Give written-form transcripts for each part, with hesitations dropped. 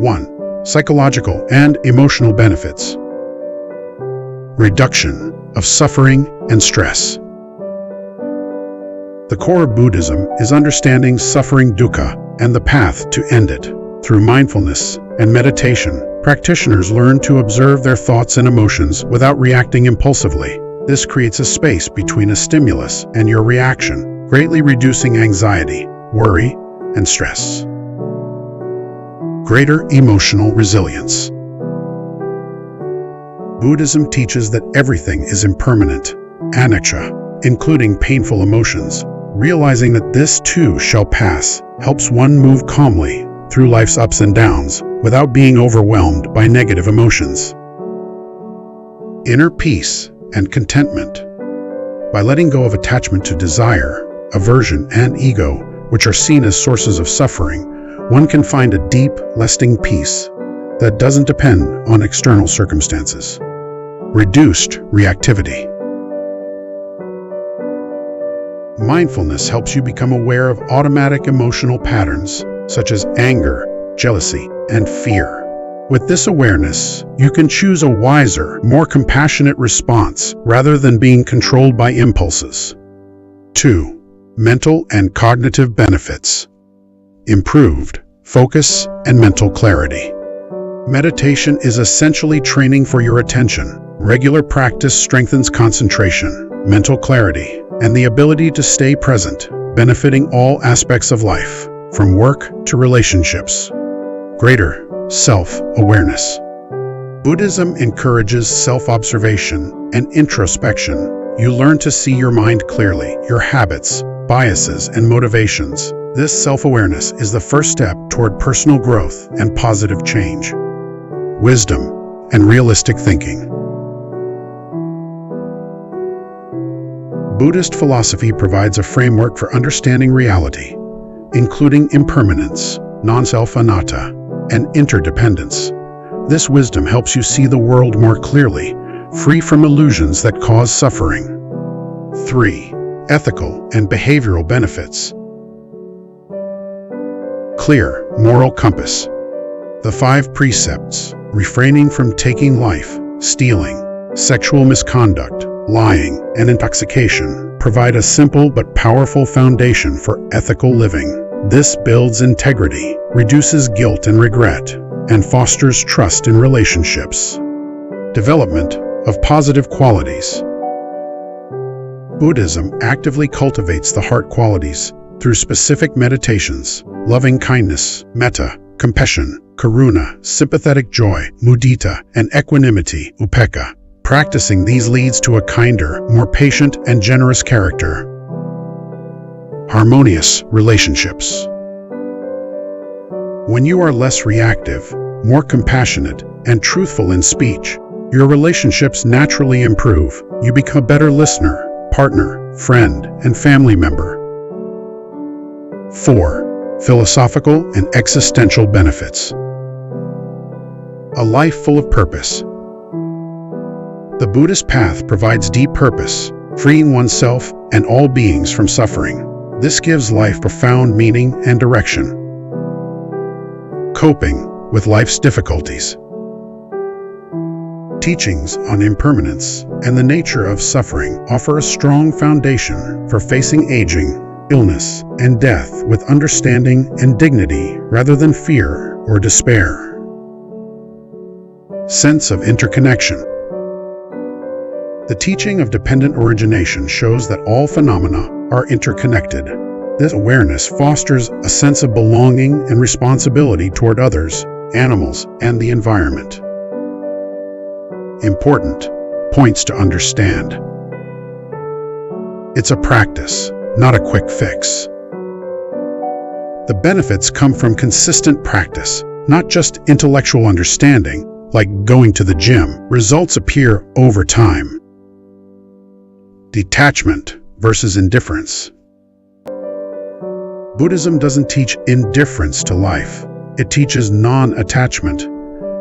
1. Psychological and emotional benefits. Reduction of suffering and stress. The core of Buddhism is understanding suffering dukkha and the path to end it. Through mindfulness and meditation, practitioners learn to observe their thoughts and emotions without reacting impulsively. This creates a space between a stimulus and your reaction, greatly reducing anxiety, worry, and stress. Greater emotional resilience. Buddhism teaches that everything is impermanent, anicca, including painful emotions. Realizing that this too shall pass helps one move calmly through life's ups and downs without being overwhelmed by negative emotions. Inner peace and contentment. By letting go of attachment to desire, aversion, and ego, which are seen as sources of suffering, one can find a deep, lasting peace that doesn't depend on external circumstances. Reduced reactivity. Mindfulness helps you become aware of automatic emotional patterns such as anger, jealousy, and fear. With this awareness, you can choose a wiser, more compassionate response rather than being controlled by impulses. 2. Mental and cognitive benefits. Improved focus and mental clarity. Meditation is essentially training for your attention. Regular practice strengthens concentration, mental clarity, and the ability to stay present, benefiting all aspects of life, from work to relationships. Greater self-awareness. Buddhism encourages self-observation and introspection. You learn to see your mind clearly, your habits, biases, and motivations. This self-awareness is the first step toward personal growth and positive change. Wisdom and realistic thinking. Buddhist philosophy provides a framework for understanding reality, including impermanence, non-self anatta, and interdependence. This wisdom helps you see the world more clearly, free from illusions that cause suffering. 3. Ethical and behavioral benefits. Clear moral compass. The 5 precepts, refraining from taking life, stealing, sexual misconduct, lying, and intoxication, provide a simple but powerful foundation for ethical living. This builds integrity, reduces guilt and regret, and fosters trust in relationships. Development of positive qualities. Buddhism actively cultivates the heart qualities through specific meditations: loving kindness, metta, compassion, karuna, sympathetic joy, mudita, and equanimity, upekkha. Practicing these leads to a kinder, more patient, and generous character. Harmonious relationships. When you are less reactive, more compassionate, and truthful in speech, your relationships naturally improve. You become a better listener, partner, friend, and family member. 4. Philosophical and existential benefits. A life full of purpose. The Buddhist path provides deep purpose, freeing oneself and all beings from suffering. This gives life profound meaning and direction. Coping with life's difficulties. Teachings on impermanence and the nature of suffering offer a strong foundation for facing aging, illness, and death with understanding and dignity rather than fear or despair. Sense of interconnection. The teaching of dependent origination shows that all phenomena are interconnected. This awareness fosters a sense of belonging and responsibility toward others, animals, and the environment. Important points to understand. It's a practice, not a quick fix. The benefits come from consistent practice, not just intellectual understanding, like going to the gym. Results appear over time. Detachment versus indifference. Buddhism doesn't teach indifference to life. It teaches non-attachment,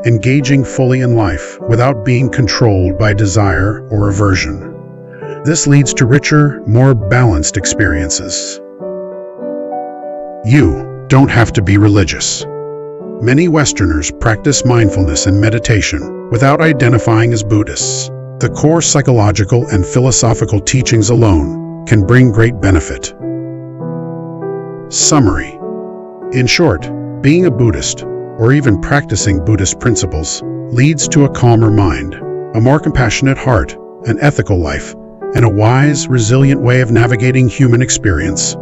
engaging fully in life without being controlled by desire or aversion. This leads to richer, more balanced experiences. You don't have to be religious. Many Westerners practice mindfulness and meditation without identifying as Buddhists. The core psychological and philosophical teachings alone can bring great benefit. Summary. In short, being a Buddhist, or even practicing Buddhist principles, leads to a calmer mind, a more compassionate heart, an ethical life, and a wise, resilient way of navigating human experience.